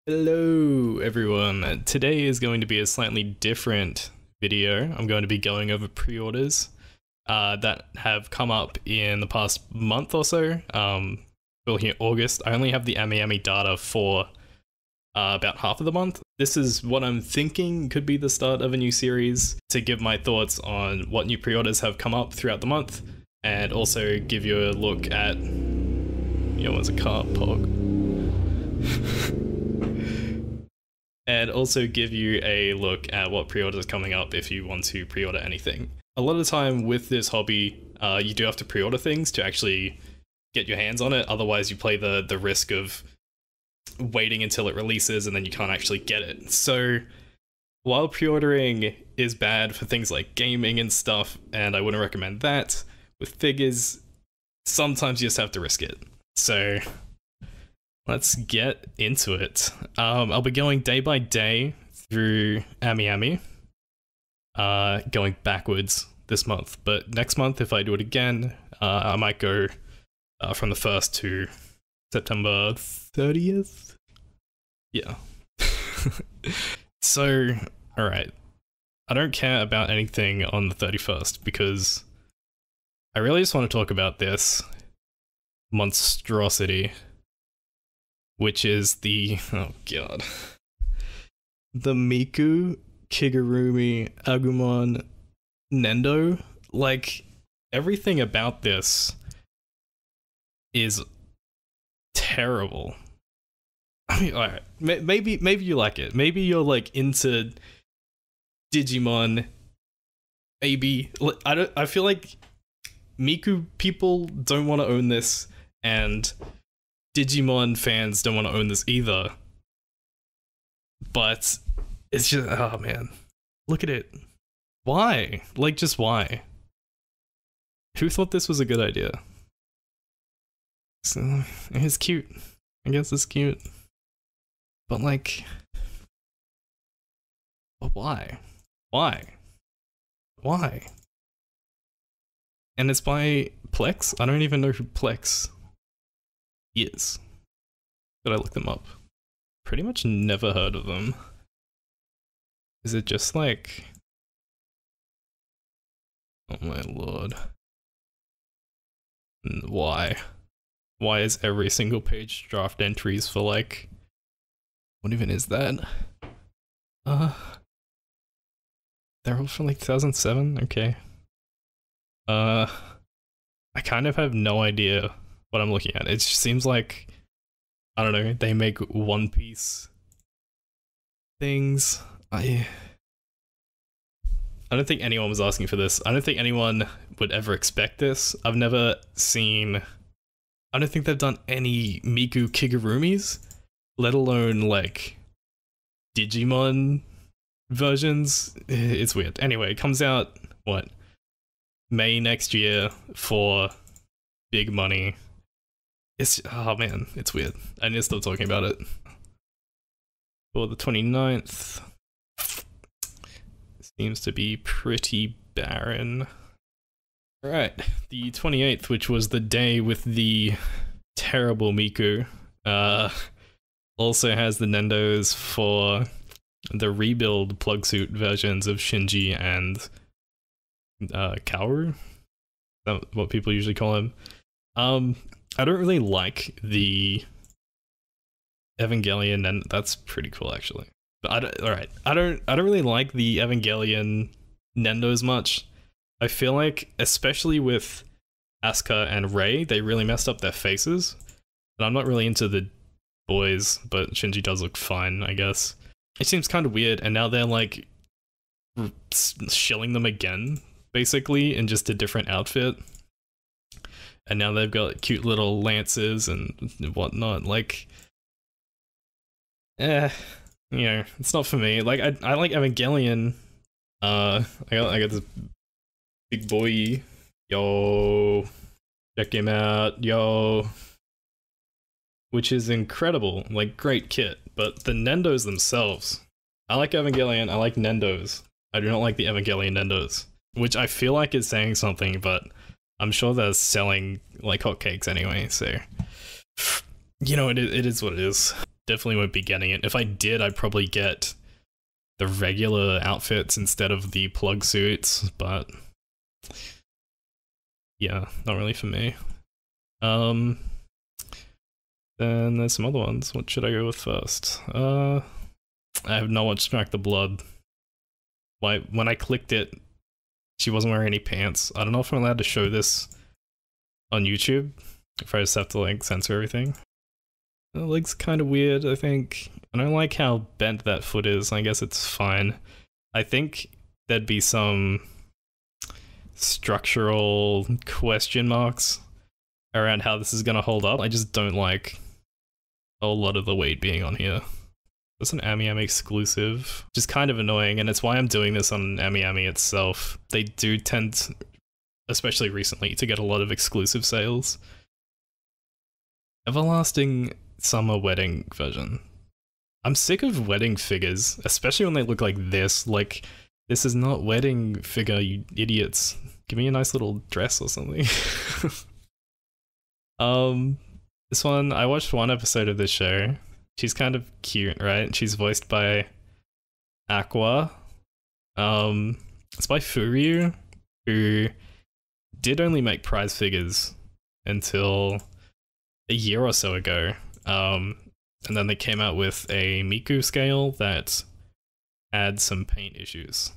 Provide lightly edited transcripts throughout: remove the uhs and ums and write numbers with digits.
Hello everyone, today is going to be a slightly different video. I'm going to be going over pre-orders that have come up in the past month or so. We're looking at August. I only have the Amiami data for about half of the month. This is what I'm thinking could be the start of a new series to give my thoughts on what new pre-orders have come up throughout the month and also give you a look at, what's a car pog? And also give you a look at what pre-orders are coming up if you want to pre-order anything. A lot of the time with this hobby, you do have to pre-order things to actually get your hands on it. Otherwise you play the risk of waiting until it releases and then you can't actually get it. So while pre-ordering is bad for things like gaming and stuff, and I wouldn't recommend that, with figures, sometimes you just have to risk it. So let's get into it. I'll be going day by day through Amiami, going backwards this month. But next month, if I do it again, I might go from the 1st to September 30th? Yeah. So, alright. I don't care about anything on the 31st because I really just want to talk about this monstrosity, which is the, oh god, the Miku, Kigurumi, Agumon, Nendo. Like, everything about this is terrible. I mean, alright, maybe you like it. Maybe you're like into Digimon. Maybe I feel like Miku people don't want to own this, and Digimon fans don't want to own this either. But it's just, oh man, look at it. Why? Like, just why? Who thought this was a good idea? So, it's cute. I guess it's cute. But like, but why? Why? Why? And it's by Plex? I don't even know who Plex is. Did I look them up? Pretty much never heard of them. Is it just like, oh my lord. Why? Why is every single page draft entries for like, what even is that? They're all from like 2007? Okay. I kind of have no idea what I'm looking at. It just seems like, I don't know, they make One Piece things. I don't think anyone was asking for this. I don't think anyone would ever expect this. I've never seen, I don't think they've done any Miku Kigurumis, let alone like Digimon versions. It's weird. Anyway, it comes out, what, May next year for big money. It's, oh man, it's weird. I need to stop talking about it. For the 29th, seems to be pretty barren. Alright, the 28th, which was the day with the terrible Miku, also has the Nendos for the rebuild plug suit versions of Shinji and Kaoru? Is that what people usually call him? I don't really like the Evangelion, and that's pretty cool actually. But I don't really like the Evangelion Nendos much. I feel like, especially with Asuka and Rei, they really messed up their faces. And I'm not really into the boys, but Shinji does look fine, I guess. It seems kind of weird, and now they're like shilling them again, basically, in just a different outfit. And now they've got cute little lances and whatnot. Like, it's not for me. Like, I like Evangelion. I got this big boy. Yo, check him out. Yo, which is incredible. Like, great kit. But the Nendos themselves, I like Evangelion. I like Nendos. I do not like the Evangelion Nendos, which I feel like is saying something, but I'm sure they're selling like hotcakes anyway, so, it is what it is. definitely won't be getting it. If I did, I'd probably get the regular outfits instead of the plug suits, but yeah, not really for me. Then there's some other ones. What should I go with first? I have not watched Smack the Blood. Like, when I clicked it, she wasn't wearing any pants. I don't know if I'm allowed to show this on YouTube, if I just have to like censor everything. It looks kind of weird, I think. I don't like how bent that foot is. I guess it's fine. I think there'd be some structural question marks around how this is gonna hold up. I just don't like a lot of the weight being on here. It's an Amiami exclusive, which is kind of annoying, and it's why I'm doing this on Amiami itself. They do tend, especially recently, to get a lot of exclusive sales. Everlasting Summer Wedding version. I'm sick of wedding figures, especially when they look like this. Like, this is not wedding figure, you idiots. Give me a nice little dress or something. This one, I watched one episode of this show. She's kind of cute, right? She's voiced by Aqua. It's by Furyu, who did only make prize figures until a year or so ago. And then they came out with a Miku scale that had some paint issues.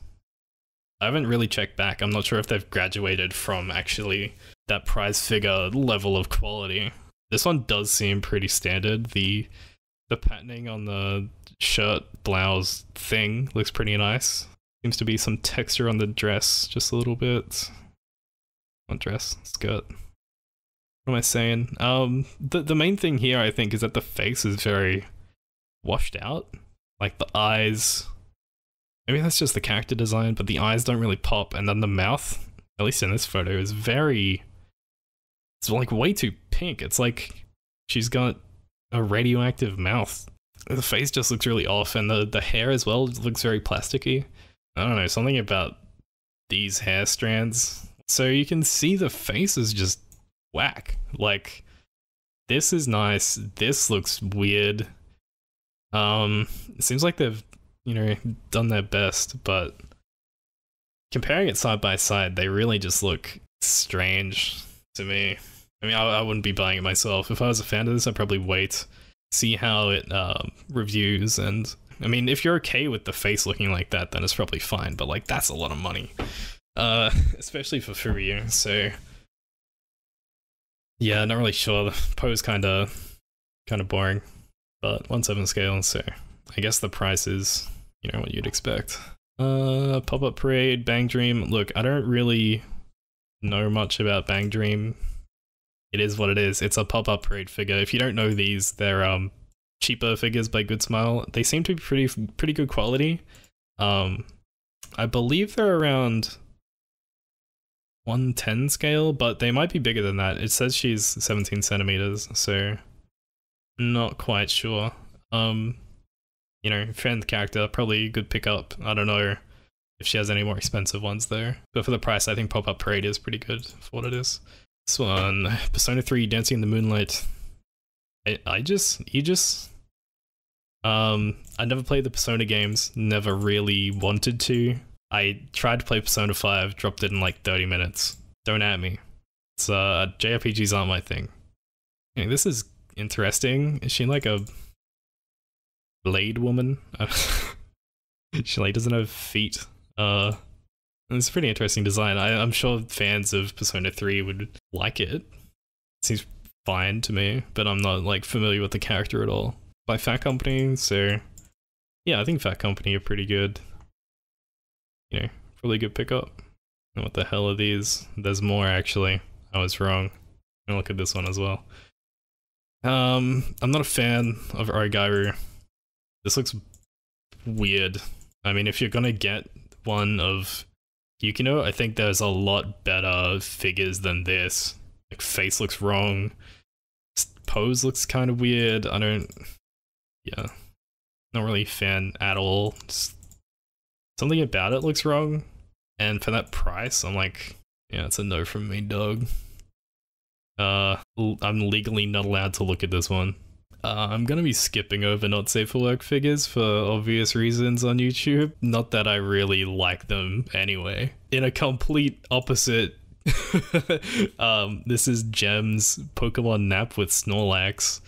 I haven't really checked back. I'm not sure if they've graduated from actually that prize figure level of quality. This one does seem pretty standard. The patterning on the shirt blouse thing looks pretty nice. Seems to be some texture on the dress, just a little bit. Not dress, skirt. What am I saying? The main thing here, I think, is that the face is very washed out. Like the eyes, maybe that's just the character design, but the eyes don't really pop, and then the mouth, at least in this photo, is very, it's like way too pink. It's like she's got a radioactive mouth. The face just looks really off, and the hair as well looks very plasticky. I don't know, something about these hair strands. So you can see the face is just whack. Like, this is nice, this looks weird. It seems like they've, you know, done their best, but comparing it side by side, they really just look strange to me. I mean, I wouldn't be buying it myself. If I was a fan of this, I'd probably wait, see how it reviews, and I mean, if you're okay with the face looking like that, then it's probably fine, but like, that's a lot of money. Especially for Furyu, so yeah, not really sure. The pose kinda boring, but 1/7 scale, so I guess the price is, you know, what you'd expect. Pop-Up Parade, Bang Dream. Look, I don't really know much about Bang Dream. It is what it is. It's a Pop-Up Parade figure. If you don't know these, they're cheaper figures by Good Smile. They seem to be pretty good quality. I believe they're around 110 scale, but they might be bigger than that. It says she's 17 centimeters, so not quite sure. You know, fan character, probably a good pickup. I don't know if she has any more expensive ones though. But for the price, I think Pop-Up Parade is pretty good for what it is. This one, Persona 3 Dancing in the Moonlight. I never played the Persona games, never really wanted to. I tried to play Persona 5, dropped it in like 30 minutes. Don't at me. It's JRPGs aren't my thing. Okay, this is interesting. Is she like a blade woman? She like doesn't have feet. It's a pretty interesting design. I'm sure fans of Persona 3 would like it. It seems fine to me, but I'm not like familiar with the character at all. By Fat Company, so yeah, I think Fat Company are pretty good. You know, really good pickup. And what the hell are these? There's more actually. I was wrong. I'm gonna look at this one as well. I'm not a fan of Origairu. This looks weird. I mean, if you're gonna get one of Yukino, I think there's a lot better figures than this. Like, face looks wrong. Pose looks kind of weird. Yeah. Not really a fan at all. Just something about it looks wrong. And for that price, I'm like, yeah, it's a no from me, dog. I'm legally not allowed to look at this one. I'm gonna be skipping over not safe for work figures for obvious reasons on YouTube. Not that I really like them anyway. In a complete opposite, this is Gem's Pokemon Nap with Snorlax.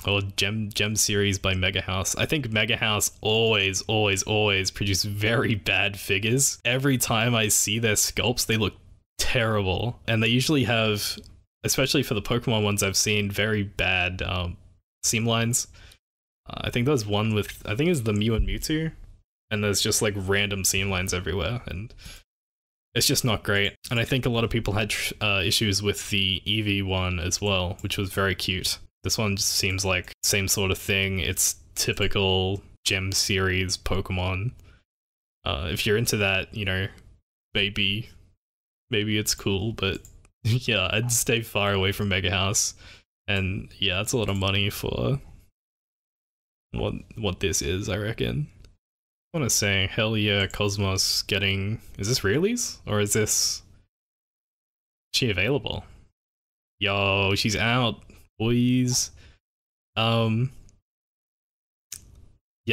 Or Gem series by Mega House. I think Mega House always produce very bad figures. Every time I see their sculpts, they look terrible. And they usually have, especially for the Pokemon ones I've seen, very bad seam lines. I think there's one with, I think it's the Mew and Mewtwo, and there's just like random seam lines everywhere, and it's just not great. And I think a lot of people had issues with the Eevee one as well, which was very cute. This one just seems like same sort of thing. It's typical Gem series Pokemon. If you're into that, you know, maybe it's cool, but yeah, I'd stay far away from Mega House. And yeah, it's a lot of money for what this is, I reckon. I want to say, hell yeah, Cosmos getting... Is this Realies? Or is this... she available? Yo, she's out, boys. Yeah,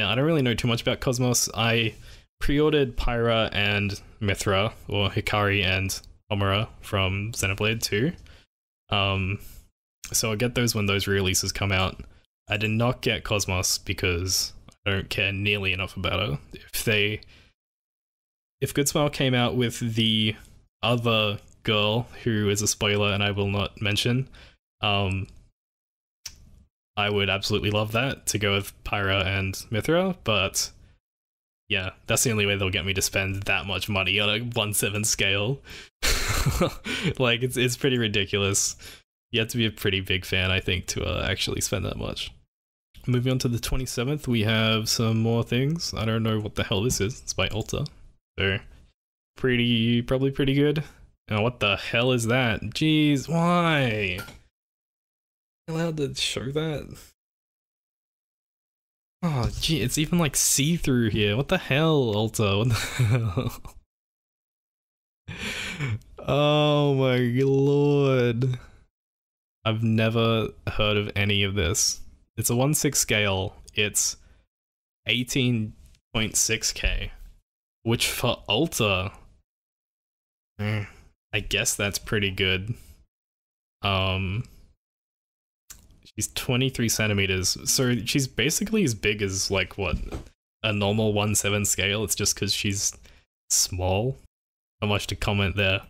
I don't really know too much about Cosmos. I pre-ordered Pyra and Mithra, or Hikari and Omura from Xenoblade 2. So I'll get those when those releases come out. I did not get Cosmos because I don't care nearly enough about her. If Good Smile came out with the other girl, who is a spoiler and I will not mention, I would absolutely love that, to go with Pyra and Mithra, but yeah, that's the only way they'll get me to spend that much money on a 1/7 scale. Like, it's pretty ridiculous. You have to be a pretty big fan, I think, to actually spend that much. Moving on to the 27th, we have some more things. I don't know what the hell this is. It's by Ulta. So, probably pretty good. Now, what the hell is that? Jeez, why? Allowed to show that? Oh, gee, it's even like see-through here. What the hell, Ulta? What the Oh my lord. I've never heard of any of this. It's a 1/6 scale. It's 18.6k, which for Ulta, I guess that's pretty good. She's 23 centimeters, so she's basically as big as, like, what, a normal 1/7 scale. It's just because she's small. Not much to comment there.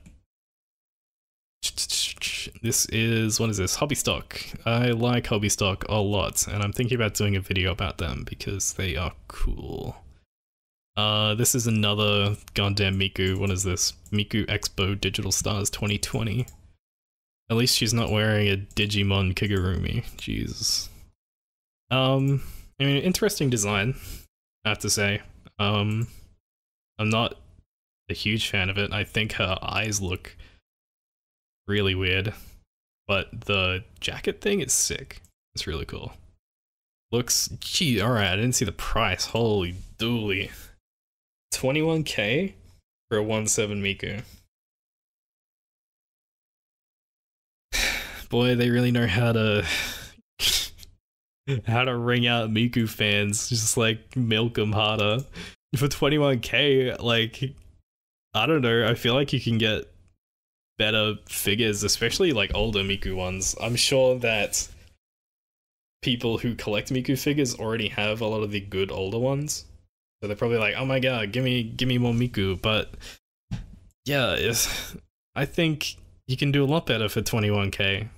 This is, what is this? Hobby Stock. I like Hobby Stock a lot, and I'm thinking about doing a video about them because they are cool. This is another goddamn Miku. What is this? Miku Expo Digital Stars 2020. At least she's not wearing a Digimon Kigurumi. Jesus. I mean, interesting design, I have to say. I'm not a huge fan of it. I think her eyes look really weird, but the jacket thing is sick. It's really cool. Looks, gee, alright, I didn't see the price. Holy dooly. 21k for a 1/7 Miku. Boy, they really know how to ring out Miku fans, just like milk them harder. For 21k, like, I don't know, I feel like you can get better figures, especially like older Miku ones. I'm sure that people who collect Miku figures already have a lot of the good older ones, so they're probably like, oh my god, give me more Miku. But yeah, I think you can do a lot better for 21k.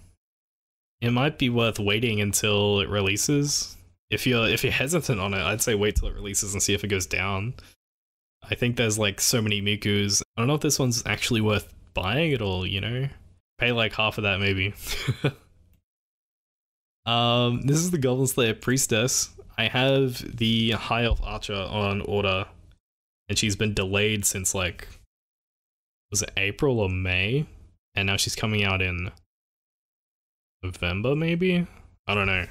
It might be worth waiting until it releases. If you're hesitant on it, I'd say wait till it releases and see if it goes down. I think there's like so many Mikus. I don't know if this one's actually worth buying at all, you know? Pay like half of that maybe. This is the Goblin Slayer Priestess. I have the High Elf Archer on order, and she's been delayed since, like, was it April or May? And now she's coming out in November maybe? I don't know.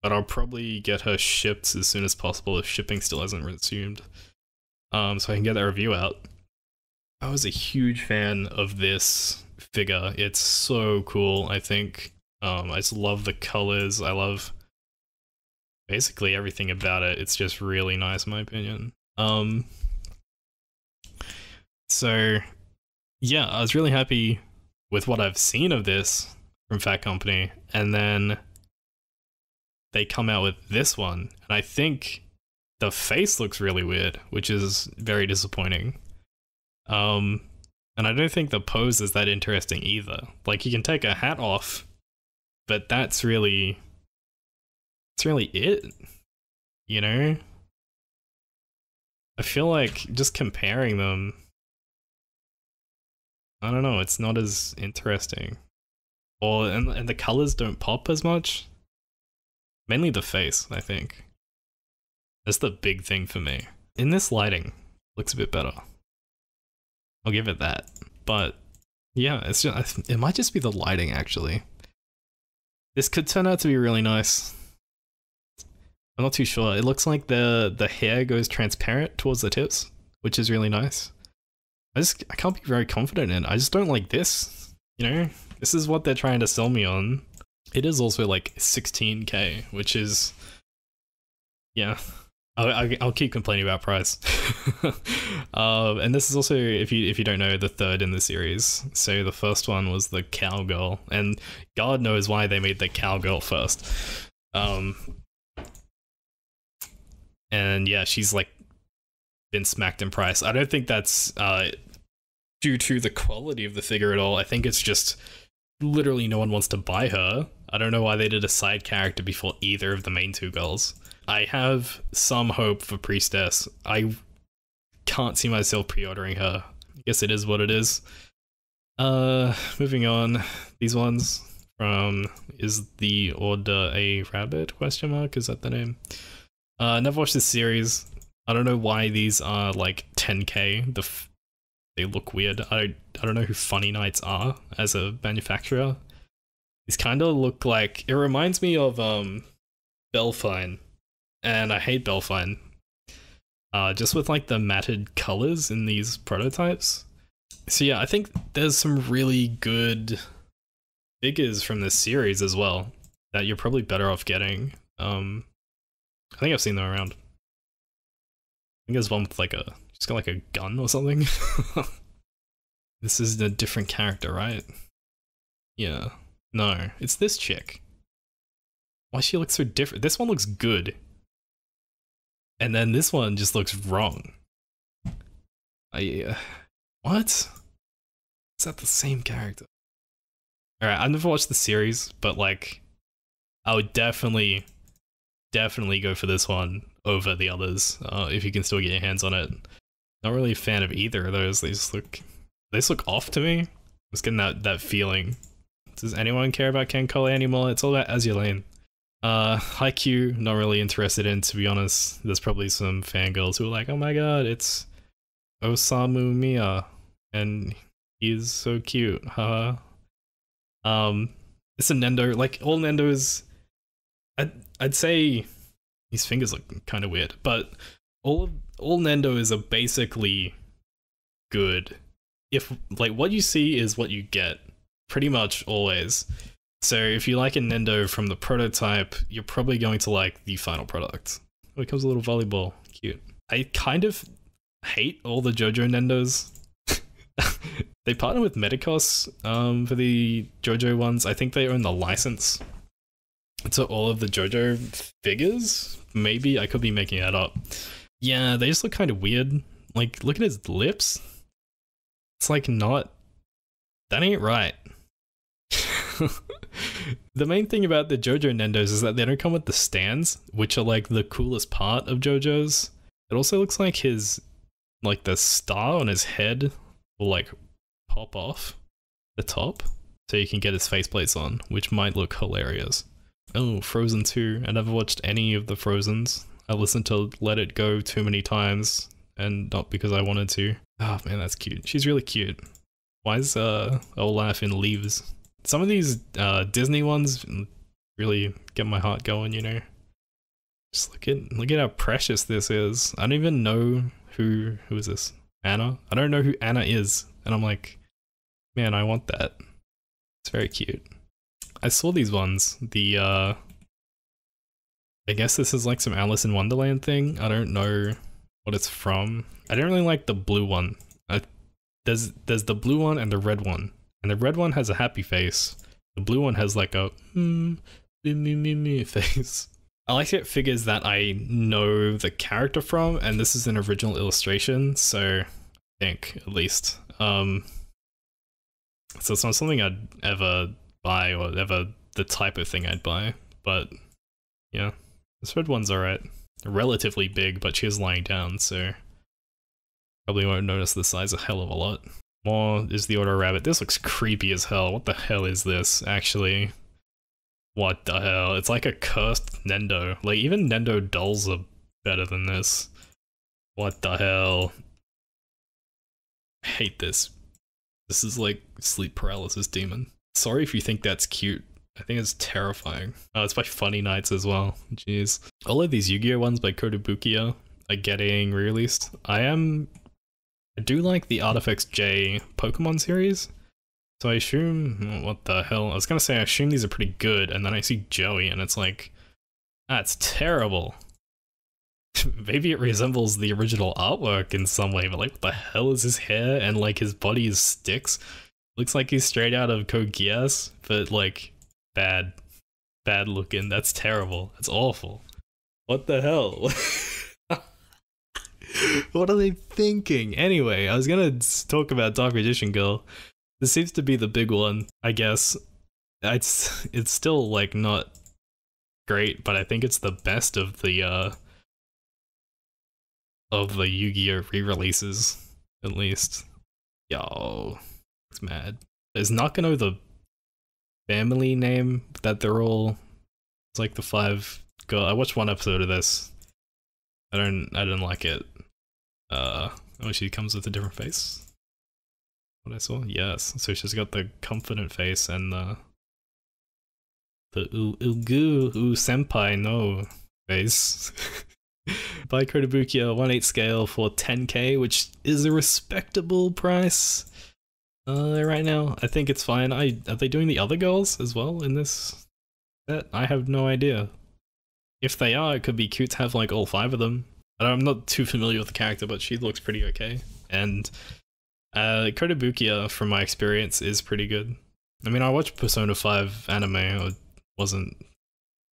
But I'll probably get her shipped as soon as possible if shipping still hasn't resumed. So I can get that review out. I was a huge fan of this figure. It's so cool, I think. I just love the colors. I love basically everything about it. It's just really nice in my opinion. So yeah, I was really happy with what I've seen of this from Fat Company, and then they come out with this one, and I think the face looks really weird, which is very disappointing. And I don't think the pose is that interesting either. Like, you can take a hat off, but that's really it, you know? I feel like just comparing them, I don't know, it's not as interesting. Or, and the colors don't pop as much. Mainly the face, I think. That's the big thing for me. In this lighting, looks a bit better. I'll give it that. But yeah, it's just, it might just be the lighting actually. This could turn out to be really nice. I'm not too sure. It looks like the hair goes transparent towards the tips, which is really nice. I can't be very confident in it. I just don't like this, you know? This is what they're trying to sell me on. It is also like 16k, which is, yeah. I'll keep complaining about price. And this is also, if you don't know, the third in the series. So the first one was the cowgirl, and God knows why they made the cowgirl first. And yeah, she's like been smacked in price. I don't think that's due to the quality of the figure at all. I think it's just literally no one wants to buy her. I don't know why they did a side character before either of the main two girls. I have some hope for Priestess. I can't see myself pre-ordering her. I guess it is what it is. Moving on. These ones from Is the Order a Rabbit? Question mark? Is that the name? Never watched this series. I don't know why these are like 10k. They look weird. I don't know who Funny Nights are as a manufacturer. These kind of look like, it reminds me of Belfine, and I hate Belfine. Just with like the matted colors in these prototypes. So yeah, I think there's some really good figures from this series as well that you're probably better off getting. I think I've seen them around. I think there's one with like just got like a gun or something. This is a different character, right? Yeah. No, it's this chick. Why she looks so different? This one looks good. And then this one just looks wrong. What? Is that the same character? Alright, I've never watched the series, but like, I would definitely go for this one over the others, if you can still get your hands on it. Not really a fan of either of those. They just look off to me. I was getting that feeling. Does anyone care about Ken Cole anymore? It's all about Azulane. Haikyuu, not really interested in, to be honest. There's probably some fangirls who are like, oh my god, it's Osamu Miya, and he's so cute, haha. It's a Nendo, like, all Nendos, I'd say his fingers look kind of weird, but all Nendos are basically good. If, like, what you see is what you get, pretty much always. So if you like a Nendo from the prototype, you're probably going to like the final product. Oh, it comes a little volleyball. Cute. I kind of hate all the JoJo Nendos. They partner with Medicos for the JoJo ones. I think they own the license to all of the JoJo figures. Maybe, I could be making that up. Yeah, they just look kind of weird. Like, look at his lips. It's like not... That ain't right. The main thing about the JoJo Nendos is that they don't come with the stands, which are like the coolest part of JoJo's. It also looks like his, like the star on his head will like pop off the top so you can get his faceplates on, which might look hilarious. Oh, Frozen 2. I never watched any of the Frozens. I listened to Let It Go too many times, and not because I wanted to. Oh man, that's cute. She's really cute. Why is Olaf in Leaves? Some of these Disney ones really get my heart going, you know. Just look at how precious this is. I don't even know who is this? Anna? I don't know who Anna is, and I'm like, man, I want that. It's very cute. I saw these ones. The I guess this is like some Alice in Wonderland thing. I don't know what it's from. I don't really like the blue one. There's the blue one and the red one. And the red one has a happy face. The blue one has like a me face. I like to get figures that I know the character from, and this is an original illustration, so I think at least. So it's not something I'd ever buy or ever the type of thing I'd buy, but yeah. This red one's alright. Relatively big, but she is lying down, so probably won't notice the size a hell of a lot. More is the Order Rabbit. This looks creepy as hell. What the hell is this, actually? What the hell? It's like a cursed Nendo. Like, even Nendo dolls are better than this. What the hell? I hate this. This is like sleep paralysis demon. Sorry if you think that's cute. I think it's terrifying. Oh, it's by Funny Nights as well. Jeez. All of these Yu-Gi-Oh ones by Kodabukia are getting re-released. I do like the Artifacts J Pokemon series. So I assume, what the hell? I was gonna say I assume these are pretty good, and then I see Joey and it's like, that's terrible. Maybe it resembles the original artwork in some way, but like, what the hell is his hair? And like his body is sticks. Looks like he's straight out of Code Geass, but like, bad looking. That's terrible. That's awful. What the hell? What are they thinking? Anyway, I was gonna talk about Dark Magician Girl. This seems to be the big one, I guess. It's still like not great, but I think it's the best of the Yu-Gi-Oh re-releases, at least. Yo, it's mad. Is Nakano the family name that they're all? It's like the 5 girl. I watched one episode of this. I didn't like it. Oh, she comes with a different face. What I saw? Yes. So she's got the confident face and the Ugu senpai no face. By Kodabukia, 1/8 scale for 10k, which is a respectable price. Right now, I think it's fine. Are they doing the other girls as well in this set? I have no idea. If they are, it could be cute to have like all 5 of them. I'm not too familiar with the character, but she looks pretty okay. And Kodabukia, from my experience, is pretty good. I mean, I watched Persona 5 anime. I wasn't a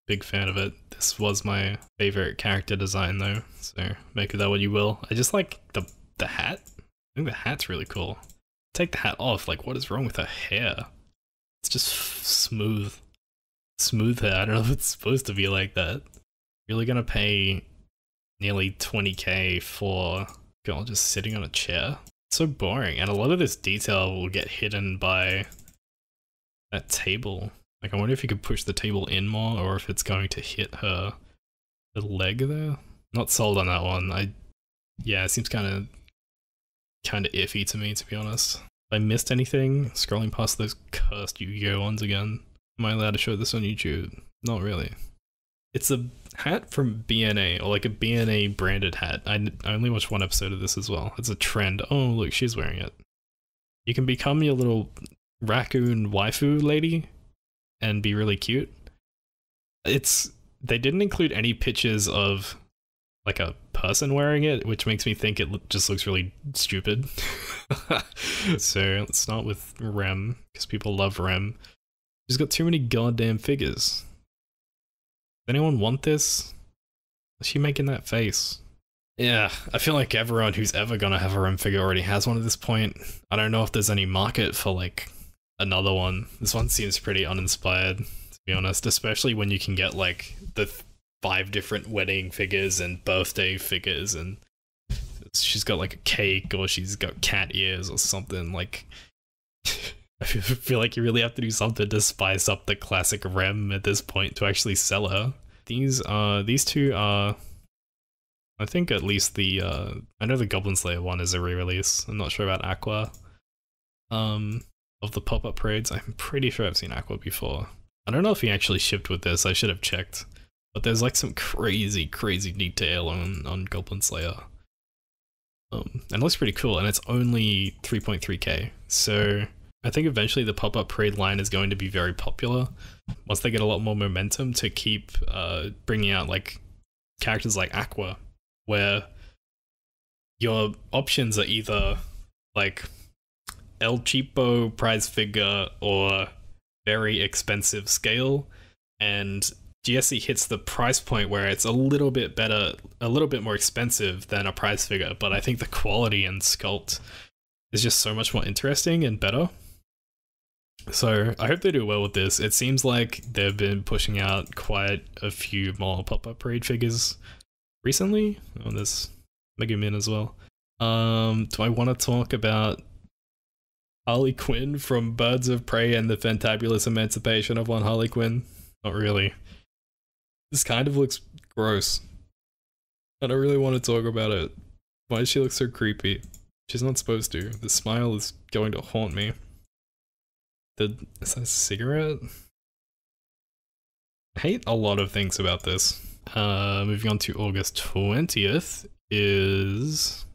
big fan of it. This was my favorite character design though, so make of that what you will. I just like the hat. I think the hat's really cool. Take the hat off, like what is wrong with her hair? It's just smooth hair. I don't know if it's supposed to be like that. Really gonna pay nearly 20k for a girl just sitting on a chair? It's so boring, and a lot of this detail will get hidden by that table. Like, I wonder if you could push the table in more, or if it's going to hit her the leg there. Not sold on that one. Yeah, it seems kind of iffy to me, to be honest. If I missed anything, scrolling past those cursed Yu-Gi-Oh ones again. Am I allowed to show this on YouTube? Not really. It's a hat from BNA, or like a BNA branded hat. I only watched one episode of this as well. It's a trend. Oh, look, she's wearing it. You can become your little raccoon waifu lady and be really cute. They didn't include any pictures of like a person wearing it, which makes me think it just looks really stupid. So let's start with Rem, because people love Rem. She's got too many goddamn figures. Does anyone want this? Is she making that face? Yeah, I feel like everyone who's ever gonna have a Rem figure already has one at this point. I don't know if there's any market for like another one. This one seems pretty uninspired, to be honest, especially when you can get like the 5 different wedding figures and birthday figures, and she's got like a cake, or she's got cat ears or something. Like, I feel like you really have to do something to spice up the classic Rem at this point to actually sell her. These two are, I think at least I know the Goblin Slayer one is a re-release. I'm not sure about Aqua. Of the pop-up parades, I'm pretty sure I've seen Aqua before. I don't know if he actually shipped with this, I should have checked. But there's like some crazy detail on Goblin Slayer. And it looks pretty cool, and it's only 3.3k. So I think eventually the pop-up parade line is going to be very popular once they get a lot more momentum to keep bringing out like characters like Aqua, where your options are either like El Cheapo prize figure or very expensive scale, and GSC hits the price point where it's a little bit better, a little bit more expensive than a prize figure, but I think the quality and sculpt is just so much more interesting and better. So I hope they do well with this. It seems like they've been pushing out quite a few more pop-up parade figures recently. Oh, there's Megumin as well. Do I want to talk about Harley Quinn from Birds of Prey and the Fantabulous Emancipation of One Harley Quinn? Not really. This kind of looks gross. I don't really want to talk about it. Why does she look so creepy? She's not supposed to. The smile is going to haunt me. Is that a cigarette? I hate a lot of things about this. Moving on to August 20th is...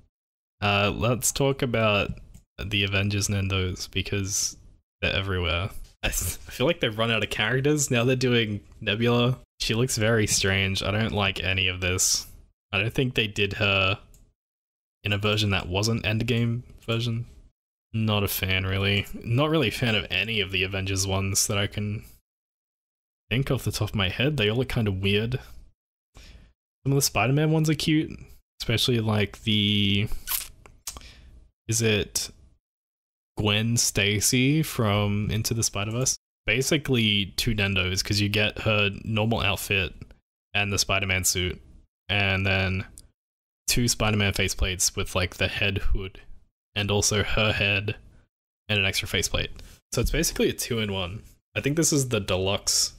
let's talk about the Avengers Nendos, because they're everywhere. I feel like they've run out of characters. Now they're doing Nebula. She looks very strange. I don't like any of this. I don't think they did her in a version that wasn't Endgame version. Not a fan, really. Not really a fan of any of the Avengers ones that I can think off the top of my head. They all look kind of weird. Some of the Spider-Man ones are cute, especially like the... Is it Gwen Stacy from Into the Spider-Verse? Basically 2 Nendos, because you get her normal outfit and the Spider-Man suit, and then 2 Spider-Man faceplates with like the head hood, and also her head and an extra faceplate. So it's basically a 2-in-1. I think this is the deluxe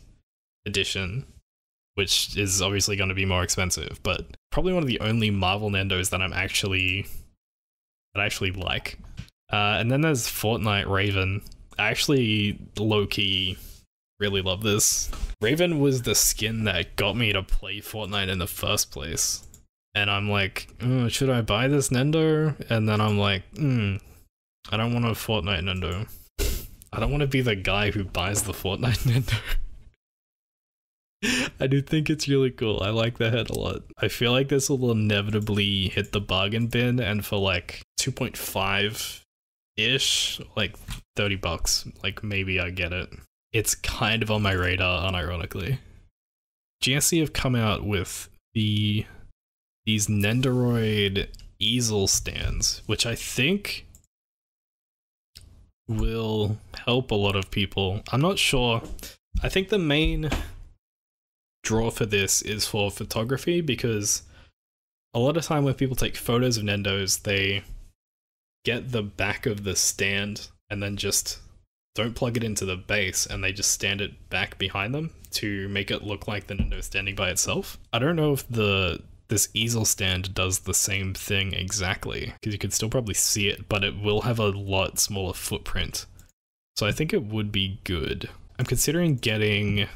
edition, which is obviously going to be more expensive, but probably one of the only Marvel Nendos that I actually like. And then there's Fortnite Raven. I actually low-key really love this. Raven was the skin that got me to play Fortnite in the first place. And I'm like, should I buy this Nendo? And then I'm like, I don't want a Fortnite Nendo. I don't want to be the guy who buys the Fortnite Nendo. I do think it's really cool. I like the head a lot. I feel like this will inevitably hit the bargain bin, and for like 2.5-ish, like $30, like maybe I get it. It's kind of on my radar, unironically. GSC have come out with these Nendoroid Easel stands, which I think will help a lot of people. I'm not sure. I think the main draw for this is for photography, because a lot of time when people take photos of Nendos, they get the back of the stand and then just don't plug it into the base, and they just stand it back behind them to make it look like the Nendo standing by itself. I don't know if this easel stand does the same thing exactly, because you could still probably see it, but it will have a lot smaller footprint. So I think it would be good. I'm considering getting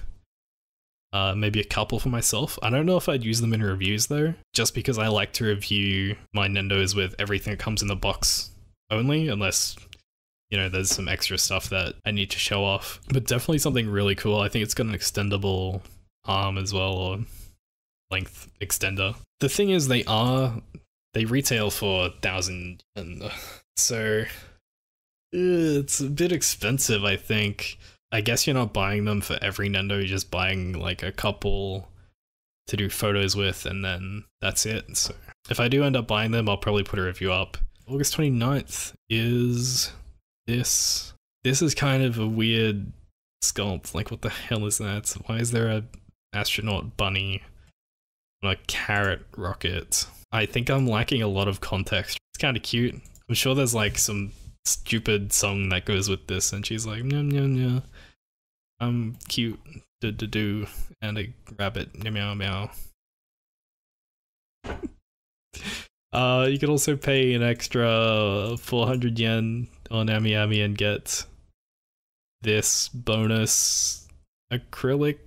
maybe a couple for myself. I don't know if I'd use them in reviews though, just because I like to review my Nendos with everything that comes in the box only, unless, you know, there's some extra stuff that I need to show off. But definitely something really cool. I think it's got an extendable arm as well, or length extender. The thing is, they retail for 1,000 yen, so it's a bit expensive, I think. I guess you're not buying them for every Nendo, you're just buying like a couple to do photos with, and then that's it. So if I do end up buying them, I'll probably put a review up. August 29th is this. This is kind of a weird sculpt. Like, what the hell is that? Why is there a astronaut bunny on a carrot rocket? I think I'm lacking a lot of context. It's kind of cute. I'm sure there's like some stupid song that goes with this, and she's like, "Nyam nyam nyam, I'm cute, do and a rabbit, meow meow." You could also pay an extra 400 yen on Amiami and get this bonus acrylic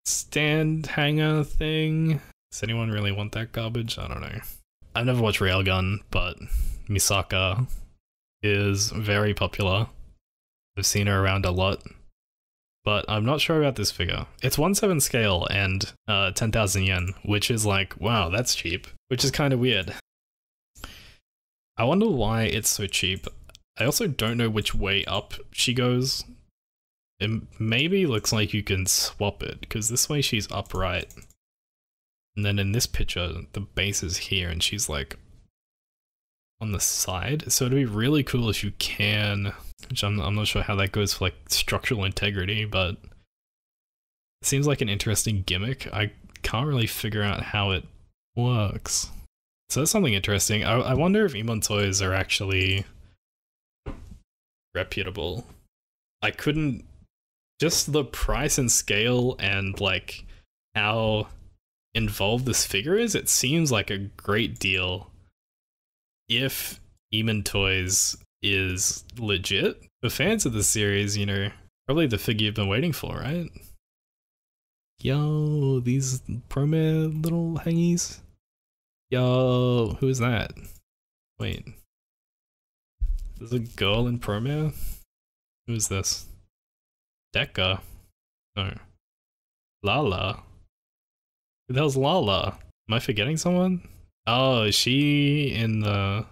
stand hanger thing. Does anyone really want that garbage? I don't know. I've never watched Railgun, but Misaka is very popular. I've seen her around a lot. But I'm not sure about this figure. It's 1/7 scale and 10,000 yen, which is like, wow, that's cheap. Which is kind of weird. I wonder why it's so cheap. I also don't know which way up she goes. It maybe looks like you can swap it, because this way she's upright. And then in this picture, the base is here and she's like on the side. So it'd be really cool if you can, which I'm not sure how that goes for like structural integrity, but it seems like an interesting gimmick. I can't really figure out how it works. So that's something interesting. I wonder if Emon toys are actually reputable. I couldn't, just the price and scale and like how involved this figure is, it seems like a great deal if Emon Toys is legit. For fans of the series, you know, probably the figure you've been waiting for, right? Yo, these Promare little hangies. Yo, who is that? Wait. There's a girl in Promare? Who is this? Dekka? No. Lala? Who the hell's Lala? Am I forgetting someone? Oh, is she in the...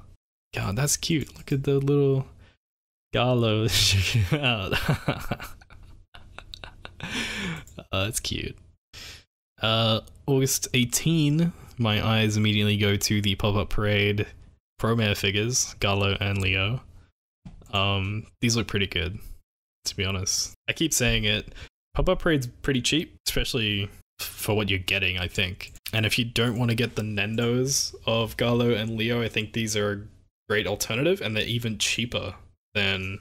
God, that's cute. Look at the little Gallo. Check it out. That's cute. August 18, my eyes immediately go to the pop-up parade Promare figures, Gallo and Leo. These look pretty good, to be honest. I keep saying it. Pop-up parade's pretty cheap, especially for what you're getting, I think. And if you don't want to get the Nendos of Gallo and Leo, I think these are a great alternative, and they're even cheaper than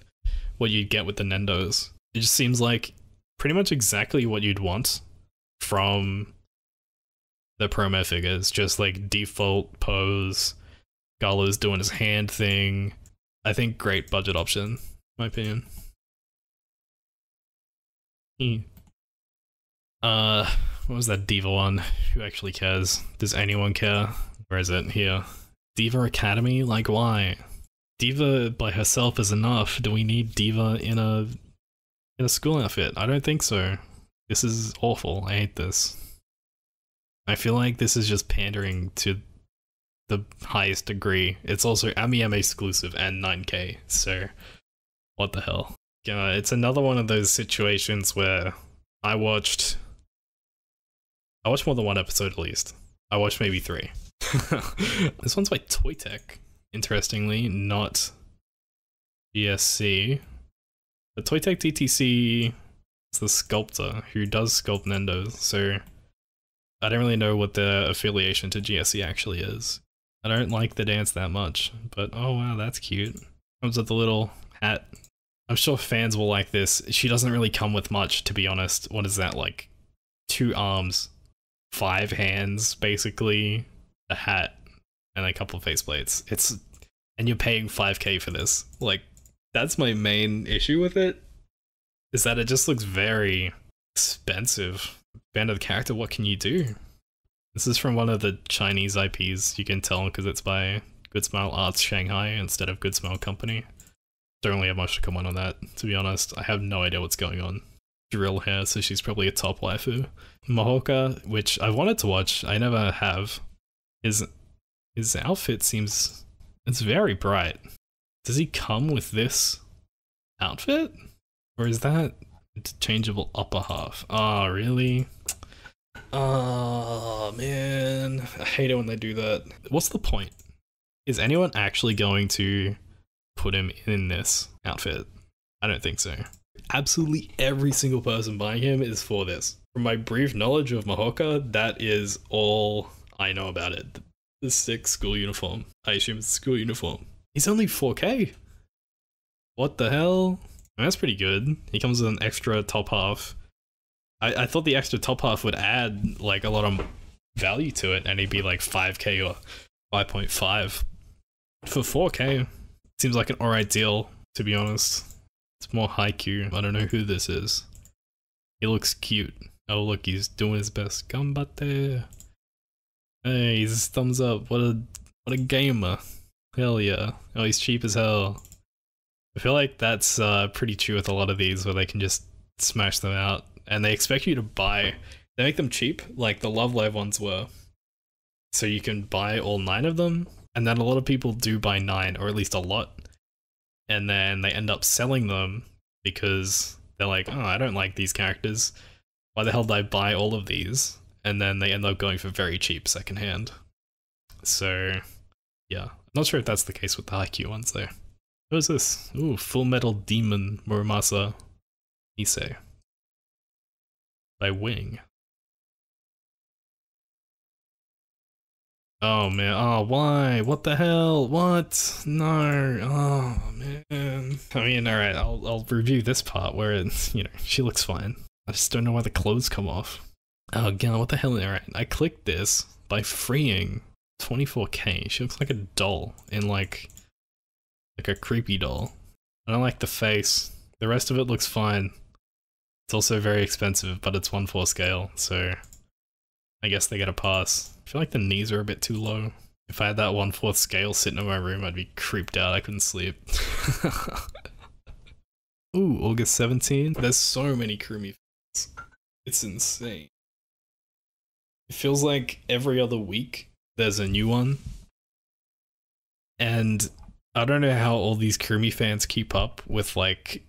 what you'd get with the Nendos. It just seems like pretty much exactly what you'd want from the Promare figures. Just like default pose, Gallo's doing his hand thing. I think great budget option, in my opinion. What was that Diva one? Who actually cares? Does anyone care? Where is it? Here. Diva Academy? Like, why? Diva by herself is enough. Do we need Diva in a school outfit? I don't think so. This is awful. I hate this. I feel like this is just pandering to the highest degree. It's also Amiami exclusive and 9K, so what the hell? It's another one of those situations where I watched more than one episode at least. I watched maybe 3. This one's by Toy Tech, interestingly, not GSC. But Toy Tech DTC is the sculptor who does sculpt Nendos, so I don't really know what their affiliation to GSC actually is. I don't like the dance that much, but oh wow, that's cute. Comes with the little hat. I'm sure fans will like this. She doesn't really come with much, to be honest. What is that, like 2 arms, 5 hands, basically, a hat, and a couple of faceplates. And you're paying 5K for this. Like, that's my main issue with it, is that it just looks very expensive. Band of the character, what can you do? This is from one of the Chinese IPs, you can tell, because it's by Good Smile Arts Shanghai instead of Good Smile Company. Don't really have much to comment on that, to be honest. I have no idea what's going on. Drill hair, so she's probably a top waifu. Mahoka, which I wanted to watch, I never have. His outfit seems... it's very bright. Does he come with this outfit? Or is that interchangeable upper half? Oh, really? Oh, man. I hate it when they do that. What's the point? Is anyone actually going to put him in this outfit? I don't think so. Absolutely every single person buying him is for this. From my brief knowledge of Mahoka, that is all I know about it. The sick school uniform. I assume it's a school uniform. He's only 4K. What the hell? I mean, that's pretty good. He comes with an extra top half. I thought the extra top half would add like a lot of value to it, and he'd be like 5K or 5.5. For 4K, seems like an alright deal, to be honest. It's more Haikyuu. I don't know who this is. He looks cute. Oh look, he's doing his best. Ganbatte. Hey, he's thumbs up. What a gamer. Hell yeah. Oh, he's cheap as hell. I feel like that's pretty true with a lot of these where they can just smash them out and they expect you to buy. They make them cheap, like the Love Live ones were. So you can buy all 9 of them, and then a lot of people do buy 9, or at least a lot. And then they end up selling them because they're like, oh, I don't like these characters. Why the hell did I buy all of these? And then they end up going for very cheap secondhand. So, yeah. I'm not sure if that's the case with the Haikyuu ones, though. What is this? Ooh, Full Metal Demon Muramasa Nisei by Wing. Oh man, oh why? What the hell? What? No, oh man. I mean, alright, I'll review this part where it's, you know, she looks fine. I just don't know why the clothes come off. Oh god, what the hell? Alright, I clicked this by freeing 24K. She looks like a doll in like a creepy doll. I don't like the face. The rest of it looks fine. It's also very expensive, but it's 1/4 scale, so I guess they get a pass. I feel like the knees are a bit too low. If I had that 1/4 scale sitting in my room, I'd be creeped out. I couldn't sleep. Ooh, August 17th. There's so many Kurumi fans. It's insane. It feels like every other week there's a new one. And I don't know how all these Kurumi fans keep up with like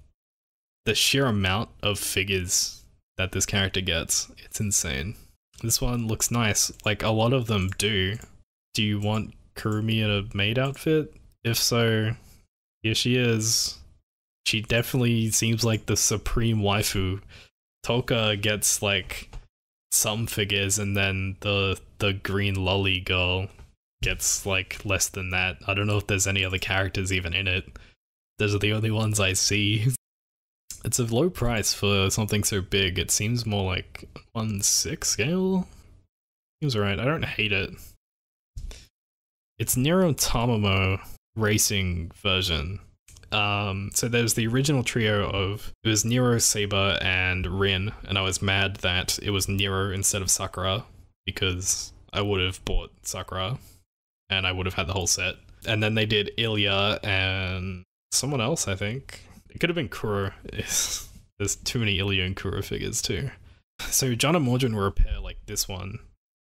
the sheer amount of figures that this character gets. It's insane. This one looks nice. Like, a lot of them do. Do you want Kurumi in a maid outfit? If so, here she is. She definitely seems like the supreme waifu. Toka gets, like, some figures, and then the green lolly girl gets, like, less than that. I don't know if there's any other characters even in it. Those are the only ones I see. It's a low price for something so big. It seems more like 1/6 scale? Seems right. I don't hate it. It's Nero Tamamo racing version. So there's the original trio of, it was Nero, Saber, and Rin, and I was mad that it was Nero instead of Sakura, because I would have bought Sakura, and I would have had the whole set. And then they did Ilya and someone else, I think. It could have been Kuro. There's too many Ilya and Kuro figures too. So John and Mordrin were a pair like this one,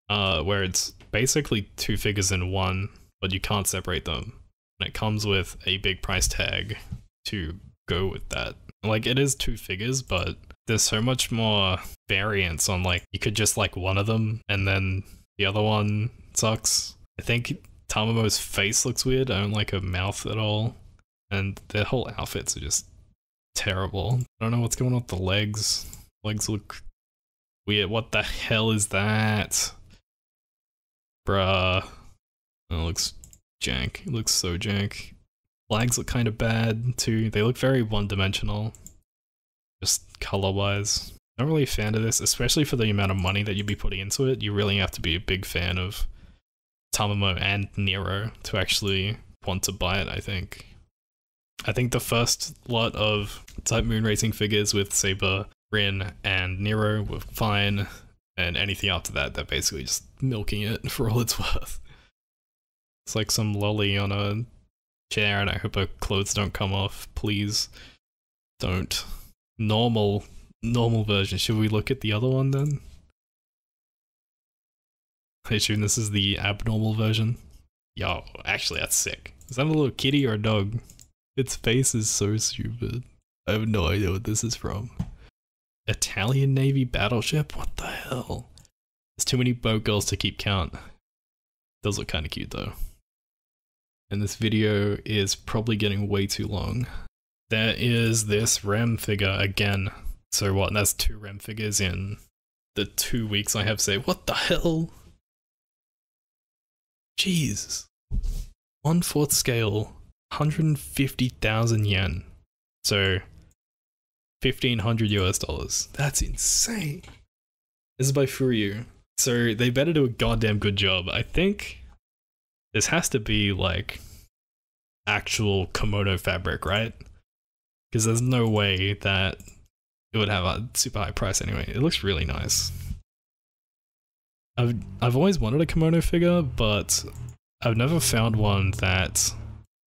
where it's basically 2 figures in one, but you can't separate them. And it comes with a big price tag to go with that. Like, it is 2 figures, but there's so much more variance on, like, you could just like one of them and then the other one sucks. I think Tamamo's face looks weird. I don't like her mouth at all. And their whole outfits are just terrible. I don't know what's going on with the legs. Legs look weird. What the hell is that? Bruh. Oh, it looks jank. It looks so jank. Flags look kind of bad too. They look very one-dimensional. Just color-wise. Not really a fan of this, especially for the amount of money that you'd be putting into it. You really have to be a big fan of Tamamo and Nero to actually want to buy it, I think. I think the first lot of Type Moon Racing figures with Saber, Rin, and Nero were fine, and anything after that, they're basically just milking it for all it's worth. It's like some lolly on a chair, and I hope her clothes don't come off. Please don't. Normal version. Should we look at the other one then? I assume this is the abnormal version. Yo, actually that's sick. Is that a little kitty or a dog? Its face is so stupid. I have no idea what this is from. Italian Navy battleship? What the hell? There's too many boat girls to keep count. Those look kinda cute though. And this video is probably getting way too long. There is this Rem figure again. So what, that's 2 Rem figures in the 2 weeks I have saved. What the hell? Jeez. 1/4 scale. 150,000 yen. So 1,500 US dollars. That's insane. This is by Furyu. So they better do a goddamn good job. I think this has to be like actual kimono fabric, right? Because there's no way that it would have a super high price anyway. It looks really nice. I've always wanted a kimono figure, but I've never found one that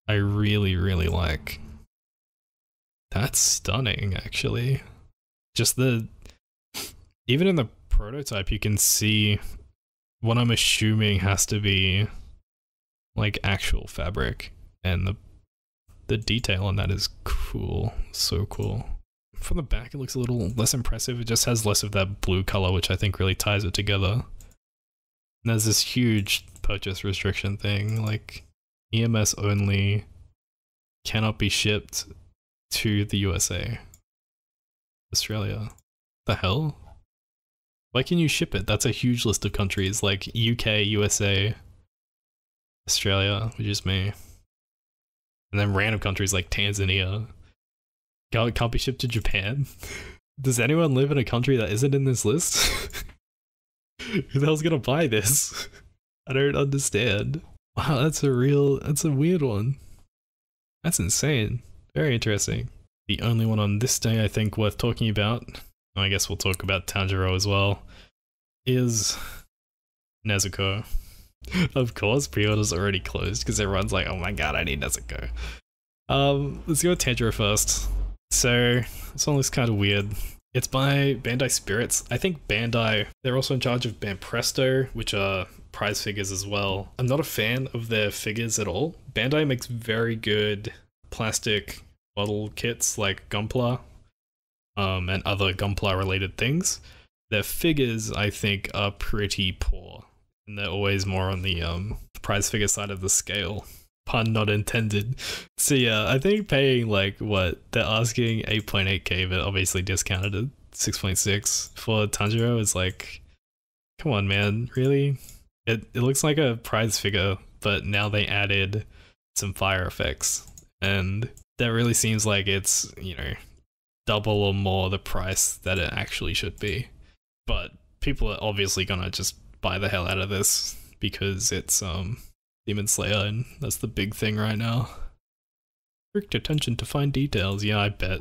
I really like. That's stunning, actually. Just even in the prototype, you can see what I'm assuming has to be like actual fabric, and the detail on that is cool. So cool. From the back, it looks a little less impressive. It just has less of that blue color, which I think really ties it together. And there's this huge purchase restriction thing, like EMS only, cannot be shipped to the USA. Australia. The hell? Why can you ship it? That's a huge list of countries, like UK, USA, Australia, which is me. And then random countries like Tanzania. Can't be shipped to Japan? Does anyone live in a country that isn't in this list? Who the hell's gonna buy this? I don't understand. Wow, that's a weird one. That's insane. Very interesting. The only one on this day I think worth talking about, I guess we'll talk about Tanjiro as well, is Nezuko. Of course, pre-order's already closed because everyone's like, oh my god, I need Nezuko. Let's go with Tanjiro first. So, this one looks kind of weird. It's by Bandai Spirits. I think Bandai, they're also in charge of Banpresto, which are prize figures as well. I'm not a fan of their figures at all. Bandai makes very good plastic model kits like Gunpla, and other Gunpla related things. Their figures, I think, are pretty poor, and they're always more on the prize figure side of the scale. Pun not intended. So yeah, I think paying like what they're asking 8.8k, but obviously discounted at 6.6 for Tanjiro is like, come on man, really? It looks like a prize figure, but now they added some fire effects, and that really seems like it's, you know, double or more the price that it actually should be. But people are obviously gonna just buy the hell out of this because it's Demon Slayer, and that's the big thing right now. Strict attention to fine details, yeah, I bet.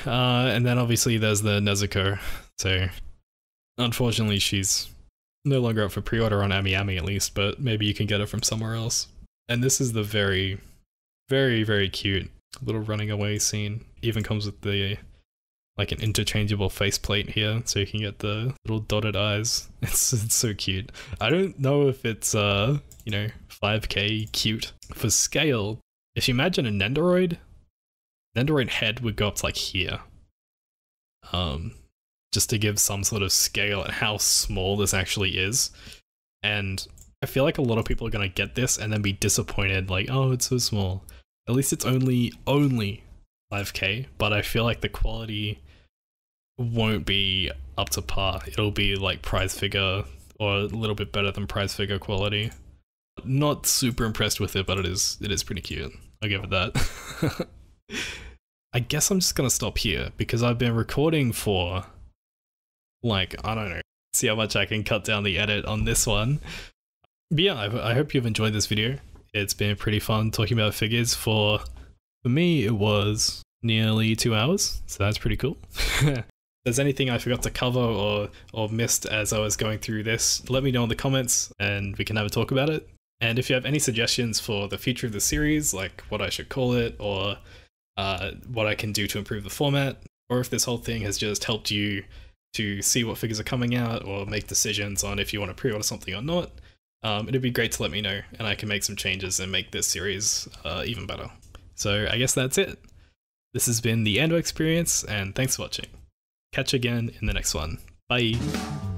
And then obviously there's the Nezuko. So unfortunately she's no longer up for pre-order on Amiami at least, but maybe you can get it from somewhere else. And this is the very, very, very cute little running away scene. Even comes with the like an interchangeable faceplate here, so you can get the little dotted eyes. It's so cute. I don't know if it's you know, 5k cute. For scale, if you imagine a Nendoroid head would go up to like here. Just to give some sort of scale at how small this actually is. And I feel like a lot of people are gonna get this and then be disappointed, like, oh, it's so small. At least it's only 5k, but I feel like the quality won't be up to par. It'll be like prize figure or a little bit better than prize figure quality. Not super impressed with it, but it is pretty cute. I'll give it that. I guess I'm just gonna stop here because I've been recording for like, I don't know, see how much I can cut down the edit on this one. But yeah, I hope you've enjoyed this video. It's been pretty fun talking about figures. For me, it was nearly 2 hours, so that's pretty cool. If there's anything I forgot to cover or missed as I was going through this, let me know in the comments and we can have a talk about it. And if you have any suggestions for the future of the series, like what I should call it, or what I can do to improve the format, or if this whole thing has just helped you to see what figures are coming out or make decisions on if you want to pre-order something or not, it'd be great to let me know, and I can make some changes and make this series even better. So I guess that's it. This has been the Ando Experience, and thanks for watching. Catch you again in the next one. Bye!